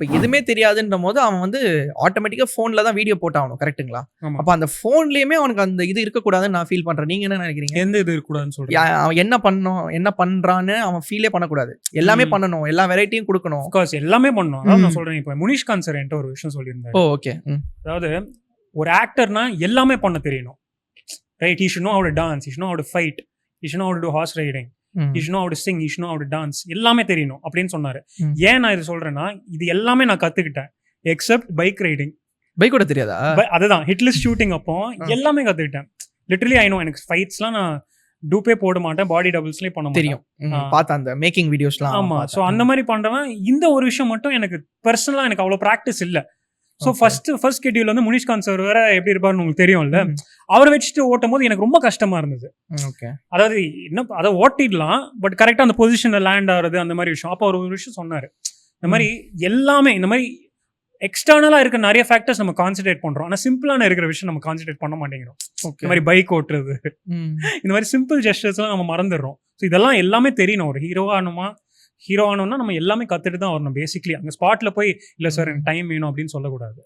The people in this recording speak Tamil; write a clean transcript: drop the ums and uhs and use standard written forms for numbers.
இப்ப எதுவுமே தெரியாதுன்ற போது அவன் வந்து ஆட்டோமேட்டிக்கா போன்ல தான் வீடியோ போட்டாகணும். கரெக்ட்டுங்களா? ஆமா. அப்ப அந்த போன்லயுமே அவனுக்கு அந்த இது இருக்கக்கூடாதுன்னு நான் ஃபீல் பண்றேன். நீங்க என்ன நினைக்கிறீங்க? எந்த இது இருக்கக்கூடாதுன்னு சொல்றீங்க? அவன் என்ன பண்ணணும், என்ன பண்றான்னு அவன் ஃபீலே பண்ணக்கூடாது. எல்லாமே பண்ணணும். எல்லா வெரைட்டியும் குடுக்கணும். ஆஃப் கோர்ஸ் எல்லாமே பண்ணணும். அதான் நான் சொல்றேன். இப்போ முனிஷ்காந்த் சார் என்கிட்ட ஒரு விஷயம் சொல்லியிருந்தாரு. ஓ ஓகே. அதாவது ஒரு ஆக்டர்னா எல்லாமே பண்ண தெரியணும். Right? He should know how to dance, he should know how to fight, he should know how to do horse riding, he should know how to sing, he should know how to dance. எல்லாமே தெரியணும் அப்படின்னு சொன்னாரு. ஏன் நான் இது சொல்றேன்னா, இது எல்லாமே நான் கத்துக்கிட்டேன் எக்ஸப்ட் பைக் ரைடிங். பைக் கூட தெரியாதா? அதுதான் ஹிட்லிஸ்ட் ஷூட்டிங் அப்போ எல்லாமே கத்துக்கிட்டேன். Literally I know. எனக்கு ஃபைட்ஸ்லாம் நான் டூப்பே போட மாட்டேன், பாடி டபுள்ஸ்லயே பண்ண மாட்டேன். தெரியும். பார்த்தா அந்த மேக்கிங் வீடியோஸ்லாம். ஆமா. ஸோ அந்த மாதிரி பண்றவன் இந்த ஒரு விஷயம் மட்டும் எனக்கு பர்சனலா எனக்கு அவ்வளோ ப்ராக்டிஸ் இல்லை. ஸோ ஃபர்ஸ்ட் ஷெட்யூல் வந்து முனிஷ்காந்த் சார் வேற எப்படி இருப்பாருன்னு உங்களுக்கு தெரியும்ல. அவரை வச்சுட்டு ஓட்டும் போது எனக்கு ரொம்ப கஷ்டமா இருந்தது. அதாவது என்ன அதை ஓட்டிடலாம், பட் கரெக்டாக அந்த பொசிஷன்ல லேண்ட் ஆகுறது அந்த மாதிரி விஷயம். அப்போ ஒரு விஷயம் சொன்னாரு, இந்த மாதிரி எல்லாமே இந்த மாதிரி எக்ஸ்டர்னலா இருக்க நிறைய ஃபேக்டர்ஸ் நம்ம கான்சென்ட்ரேட் பண்றோம், ஆனா சிம்பிளான இருக்கிற விஷயம் நம்ம கான்சென்ட்ரேட் பண்ண மாட்டேங்கிறோம். இந்த மாதிரி பைக் ஓட்டுறது, இந்த மாதிரி சிம்பிள் ஜெஸ்டர்ஸ்லாம் நம்ம மறந்துடுறோம். ஸோ இதெல்லாம் எல்லாமே தெரியணும். ஒரு ஹீரோ ஆனோம்னா நம்ம எல்லாமே கத்துட்டு தான் வரணும். பேசிக்லி அங்கே ஸ்பாட்ல போய் இல்லை சார் எனக்கு டைம் வேணும் அப்படின்னு சொல்லக்கூடாது.